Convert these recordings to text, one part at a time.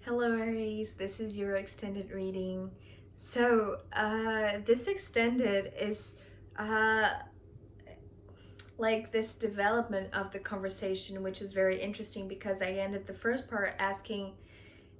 Hello Aries, this is your extended reading. So, this extended is uh, like this development of the conversation, which is very interesting because I ended the first part asking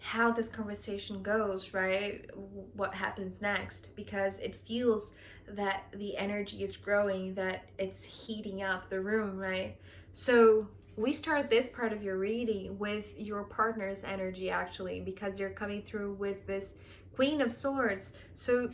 how this conversation goes, right? What happens next? Because it feels that the energy is growing, that it's heating up the room, right? So we start this part of your reading with your partner's energy actually, because they're coming through with this Queen of Swords. So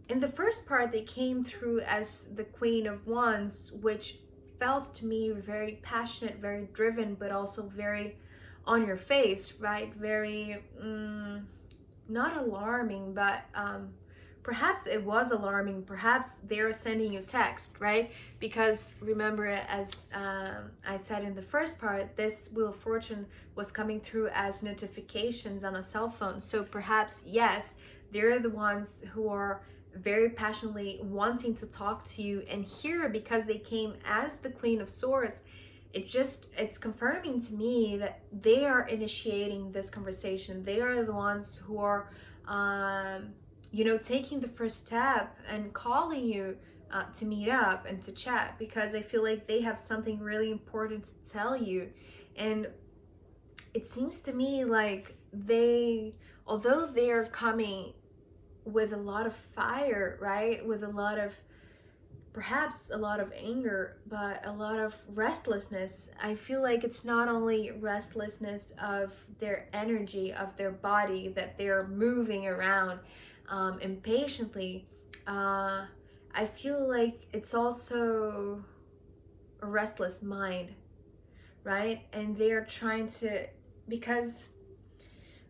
in the first part, they came through as the Queen of Wands, which felt to me very passionate, very driven, but also very on your face, right? Very, not alarming, but perhaps it was alarming. Perhaps they're sending you text, right? Because remember, as I said in the first part, this Wheel of Fortune was coming through as notifications on a cell phone. So perhaps, yes, they're the ones who are very passionately wanting to talk to you. And here, because they came as the Queen of Swords, it's confirming to me that they are initiating this conversation. They are the ones who are taking the first step and calling you to meet up and to chat, because I feel like they have something really important to tell you. And it seems to me like although they're coming with a lot of fire, right, with a lot of, perhaps a lot of anger, but a lot of restlessness. I feel like it's not only restlessness of their energy, of their body, that they're moving around impatiently. I feel like it's also a restless mind, right? And they're trying to, because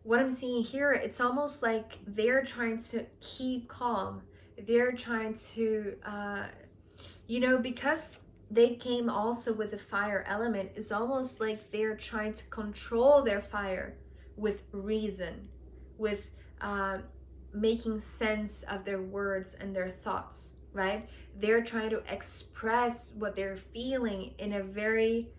what I'm seeing here, it's almost like they're trying to keep calm. They're trying to because they came also with the fire element, it's almost like they're trying to control their fire with reason, with uh, making sense of their words and their thoughts, right? They're trying to express what they're feeling in a very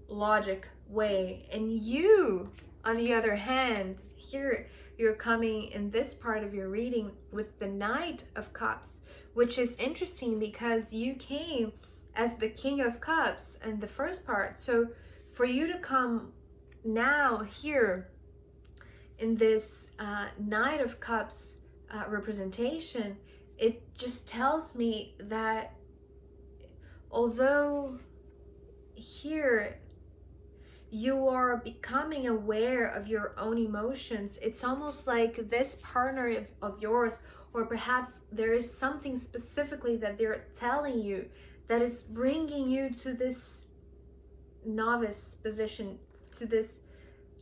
logic way. And you, on the other hand, here you're coming in this part of your reading with the Knight of Cups, which is interesting because you came as the King of Cups in the first part. So for you to come now here in this Knight of Cups representation, it just tells me that although here you are becoming aware of your own emotions, it's almost like this partner of yours, or perhaps there is something specifically that they're telling you that is bringing you to this novice position, to this,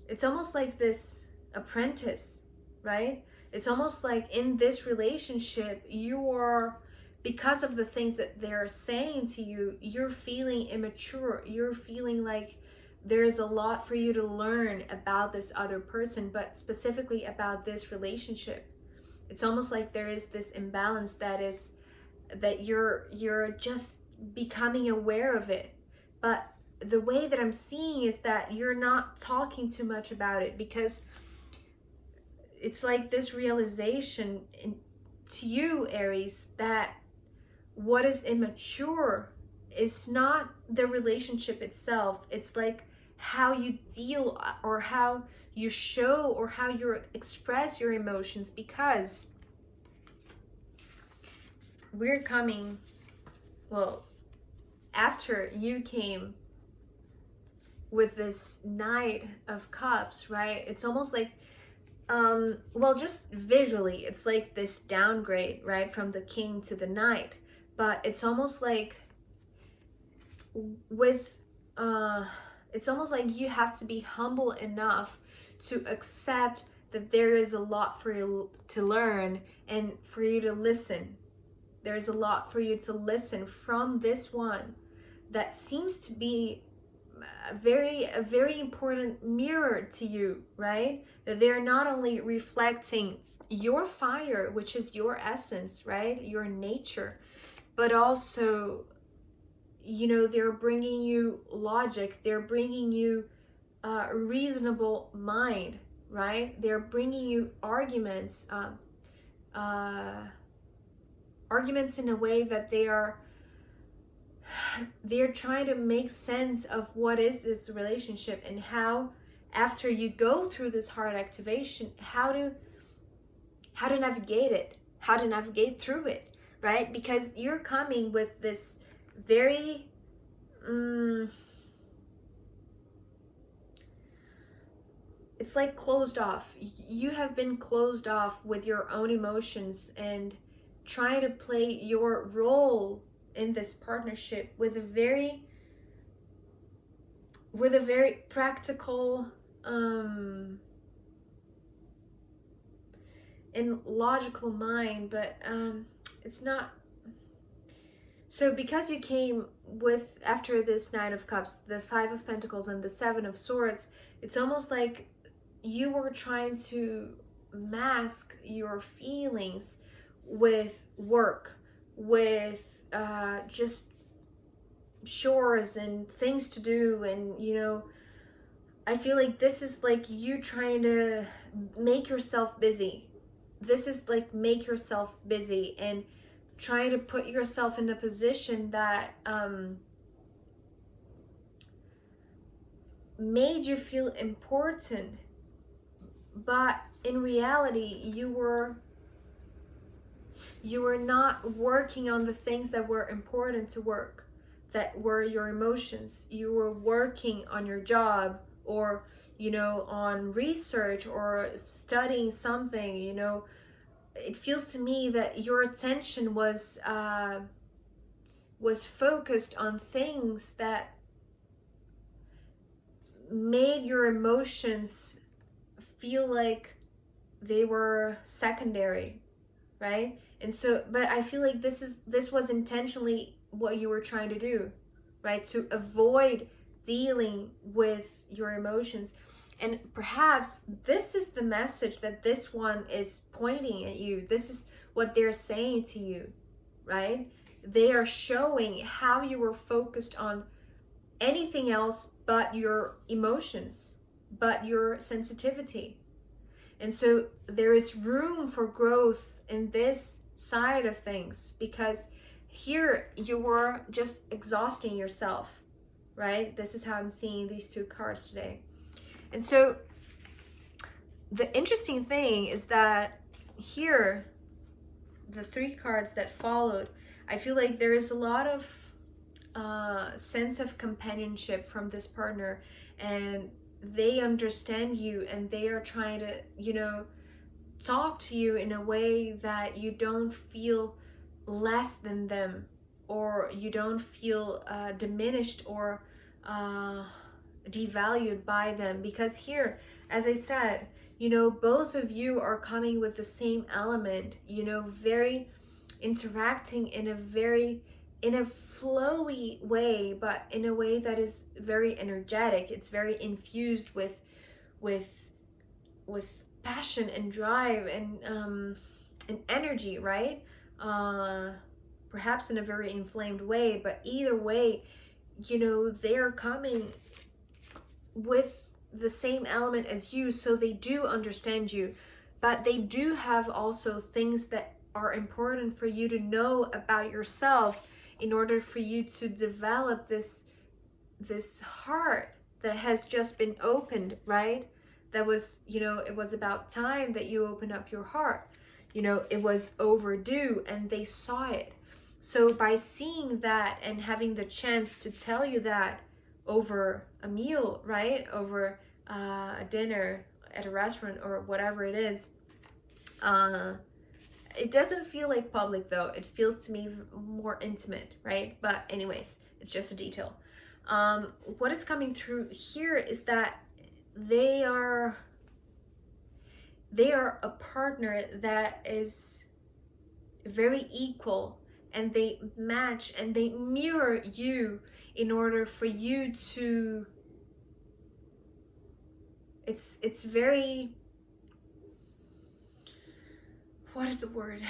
it's almost like this apprentice, right? It's almost like in this relationship, you are, because of the things that they're saying to you, you're feeling immature. You're feeling like there's a lot for you to learn about this other person, but specifically about this relationship. It's almost like there is this imbalance that you're just becoming aware of it. But the way that I'm seeing is that you're not talking too much about it, because it's like this realization to you, Aries, that what is immature is not the relationship itself. It's like how you deal, or how you show, or how you express your emotions, because we're coming, well, after you came with this Knight of Cups, right? It's almost like well, just visually, it's like this downgrade, right, from the King to the Knight. But it's almost like with it's almost like you have to be humble enough to accept that there is a lot for you to learn and for you to listen. There's a lot for you to listen from this one that seems to be a very important mirror to you, right? That they're not only reflecting your fire, which is your essence, right, your nature, but also, they're bringing you logic, they're bringing you a reasonable mind, right? They're bringing you arguments, arguments in a way that they're trying to make sense of what is this relationship, and how, after you go through this hard activation, how to navigate it, how to navigate through it, right? Because you're coming with this very it's like closed off. You have been closed off with your own emotions and trying to play your role in this partnership with a very practical and logical mind, but it's not. So because you came with, after this Nine of Cups, the Five of Pentacles and the Seven of Swords, it's almost like you were trying to mask your feelings with work, with just chores and things to do. And you know, I feel like this is like you trying to make yourself busy. This is like make yourself busy and trying to put yourself in a position that made you feel important, but in reality you were not working on the things that were important to work, that were your emotions. You were working on your job, or you know, on research or studying something. You know, it feels to me that your attention was focused on things that made your emotions feel like they were secondary, right? And so, but I feel like this was intentionally what you were trying to do, right? To avoid dealing with your emotions. And perhaps this is the message that this one is pointing at you. This is what they're saying to you, right? They are showing how you were focused on anything else but your emotions, but your sensitivity. And so there is room for growth in this side of things, because here you were just exhausting yourself, right? This is how I'm seeing these two cards today. And so the interesting thing is that here, the three cards that followed, I feel like there is a lot of sense of companionship from this partner, and they understand you, and they are trying to, you know, talk to you in a way that you don't feel less than them, or you don't feel diminished or devalued by them. Because here, as I said, you know, both of you are coming with the same element, you know, very interacting in a flowy way, but in a way that is very energetic. It's very infused with passion and drive and energy, right? Perhaps in a very inflamed way, but either way, you know, they're coming with the same element as you, so they do understand you, but they do have also things that are important for you to know about yourself in order for you to develop this heart that has just been opened, right? That was, you know, it was about time that you opened up your heart. You know, it was overdue, and they saw it. So by seeing that and having the chance to tell you that over a meal, right? Over a dinner at a restaurant or whatever it is, it doesn't feel like public though. It feels to me more intimate, right? But anyways, it's just a detail. What is coming through here is that they are a partner that is very equal, and they match and they mirror you in order for you to, it's very, what is the word?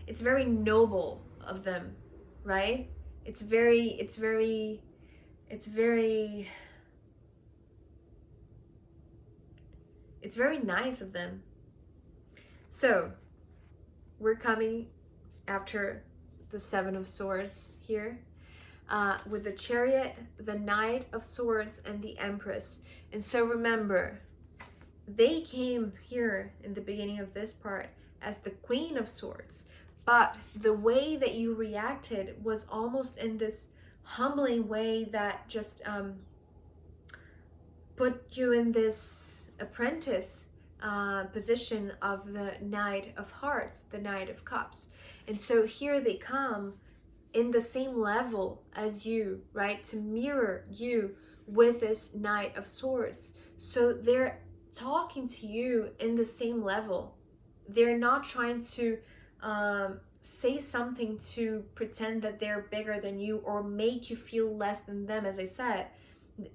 It's very noble of them, right? It's very It's very nice of them. So we're coming after the Seven of Swords here, with the Chariot, the Knight of Swords, and the Empress. And so remember, they came here in the beginning of this part as the Queen of Swords, but the way that you reacted was almost in this humbling way that just put you in this apprentice position of the Knight of Hearts, the Knight of Cups. And so here they come in the same level as you, right? To mirror you with this Knight of Swords. So they're talking to you in the same level. They're not trying to say something to pretend that they're bigger than you or make you feel less than them, as I said.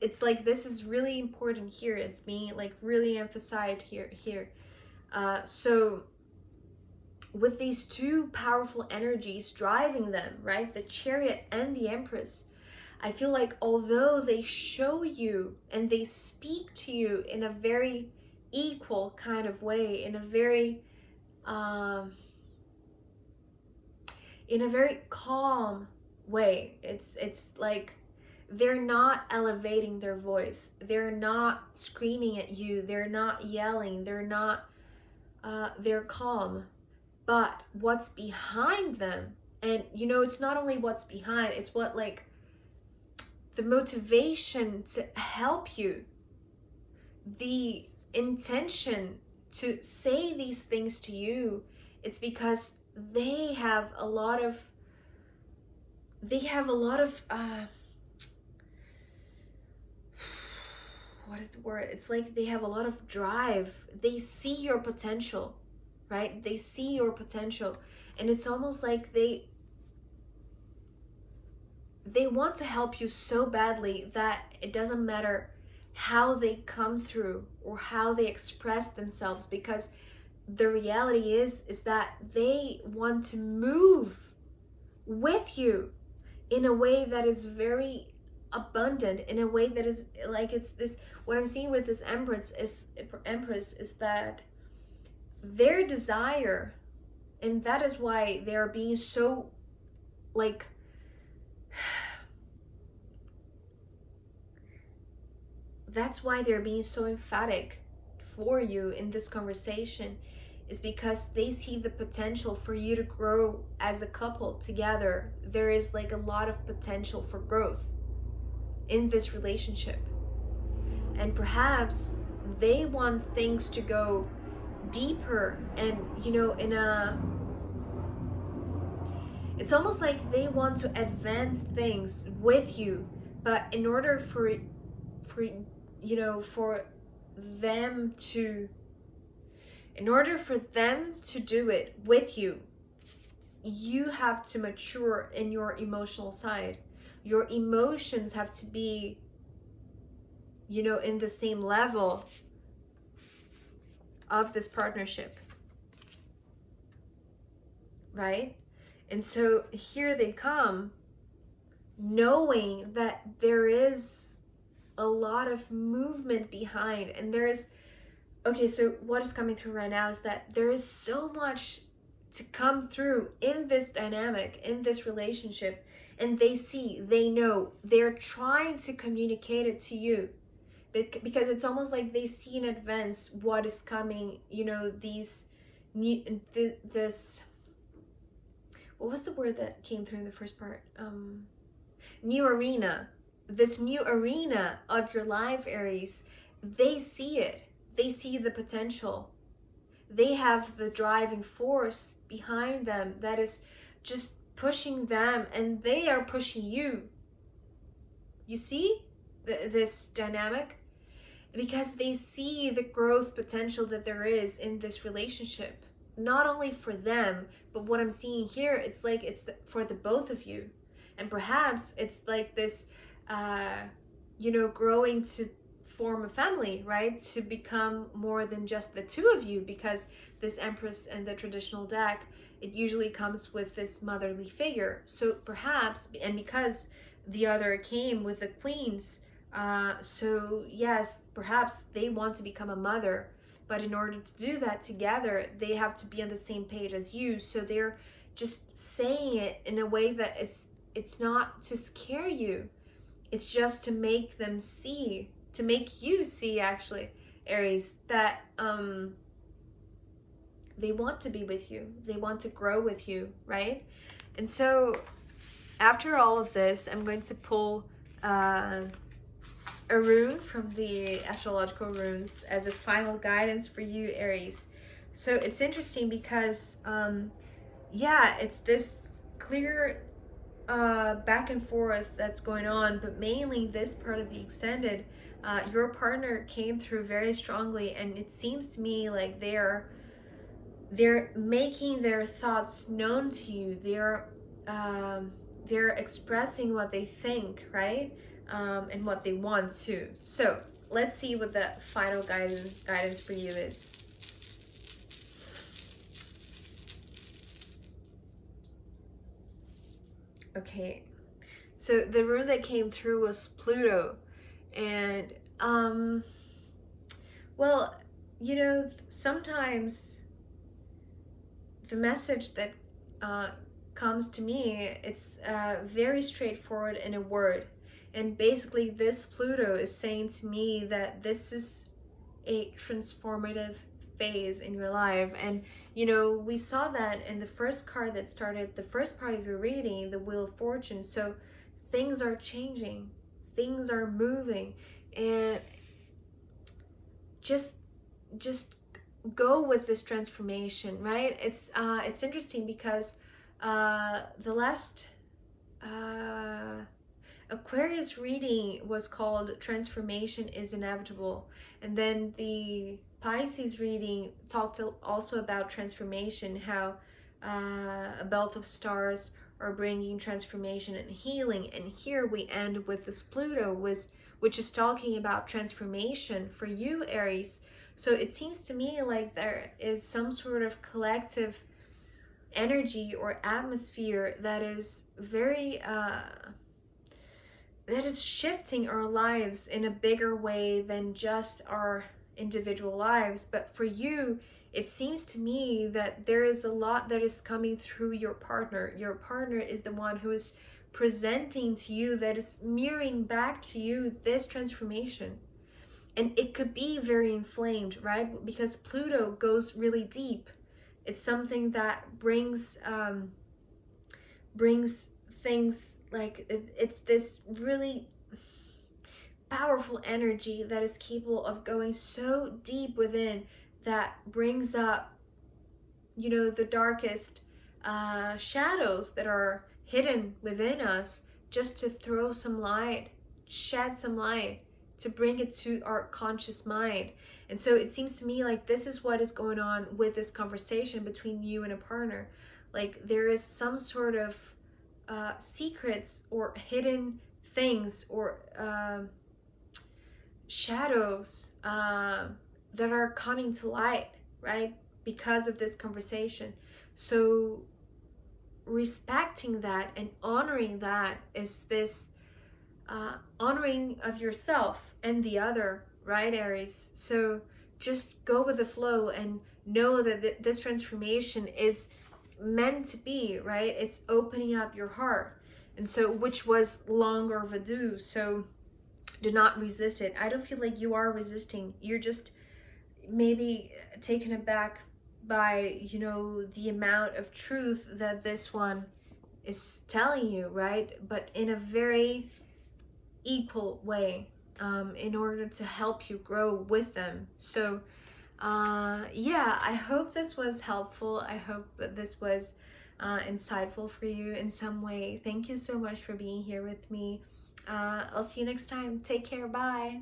It's like, this is really important here. It's being like really emphasized here. So with these two powerful energies driving them, right, the Chariot and the Empress, I feel like although they show you and they speak to you in a very equal kind of way, in a very calm way, it's like they're not elevating their voice, they're not screaming at you, they're not yelling, they're calm. But what's behind them, and you know, it's not only what's behind, it's what, like, the motivation to help you, the intention to say these things to you, it's because they have a lot of what is the word? It's like they have a lot of drive. They see your potential, right? They see your potential, and it's almost like they want to help you so badly that it doesn't matter how they come through or how they express themselves, because the reality is that they want to move with you in a way that is very abundant, in a way that is like, it's this, what I'm seeing with this Empress is that their desire, and that is why they are being so, like, that's why they're being so emphatic for you in this conversation, is because they see the potential for you to grow as a couple together. There is like a lot of potential for growth in this relationship, and perhaps they want things to go deeper, and you know, it's almost like they want to advance things with you, but in order for them to do it with you, you have to mature in your emotional side. Your emotions have to be, in the same level of this partnership, right? And so here they come, knowing that there is a lot of movement behind, and there is, okay, so what is coming through right now is that there is so much to come through in this dynamic, in this relationship, and they know, they're trying to communicate it to you, because it's almost like they see in advance what is coming, this, what was the word that came through in the first part? New arena. This new arena of your life, Aries, they see it. They see the potential. They have the driving force behind them that is just pushing them, and they are pushing you. You see this dynamic? Because they see the growth potential that there is in this relationship. Not only for them, but what I'm seeing here, it's like it's for the both of you. And perhaps it's like this, growing to form a family, right? To become more than just the two of you, because this Empress and the traditional deck, it usually comes with this motherly figure. So perhaps, and because the other came with the Queens, So yes, perhaps they want to become a mother, but in order to do that together, they have to be on the same page as you. So they're just saying it in a way that it's not to scare you. It's just to make them see, to make you see, actually, Aries, that they want to be with you. They want to grow with you, right? And so after all of this, I'm going to pull a rune from the astrological runes as a final guidance for you, Aries. So it's interesting because, yeah, it's this clear back and forth that's going on, but mainly this part of the extended, your partner came through very strongly, and it seems to me like they're making their thoughts known to you. They're expressing what they think, right? And what they want to. So let's see what the final guidance for you is. Okay, so the rune that came through was Pluto, and well, you know, sometimes the message that comes to me, it's very straightforward in a word. And basically this Pluto is saying to me that this is a transformative phase in your life. And you know, we saw that in the first card that started the first part of your reading, the Wheel of Fortune. So things are changing, things are moving, and just go with this transformation, right? It's interesting because the last Aquarius reading was called Transformation is Inevitable, and then the Pisces reading talked also about transformation, how a belt of stars are bringing transformation and healing. And here we end with this Pluto, which is talking about transformation for you, Aries. So it seems to me like there is some sort of collective energy or atmosphere that is very that is shifting our lives in a bigger way than just our individual lives. But for you, it seems to me that there is a lot that is coming through your partner. Your partner is the one who is presenting to you, that is mirroring back to you this transformation. And it could be very inflamed, right? Because Pluto goes really deep. It's something that brings things like it's this really powerful energy that is capable of going so deep within, that brings up, you know, the darkest shadows that are hidden within us, just to throw some light, shed some light, to bring it to our conscious mind. And so it seems to me like this is what is going on with this conversation between you and a partner. Like there is some sort of secrets or hidden things or shadows that are coming to light, right? Because of this conversation. So respecting that and honoring that is this honoring of yourself and the other, right, Aries? So just go with the flow and know that this transformation is meant to be, right? It's opening up your heart. And so, which was long overdue. So do not resist it. I don't feel like you are resisting. You're just maybe taken aback by, you know, the amount of truth that this one is telling you, right? But in a very equal way, in order to help you grow with them. So yeah, I hope this was helpful. I hope that this was insightful for you in some way. Thank you so much for being here with me. I'll see you next time. Take care. Bye.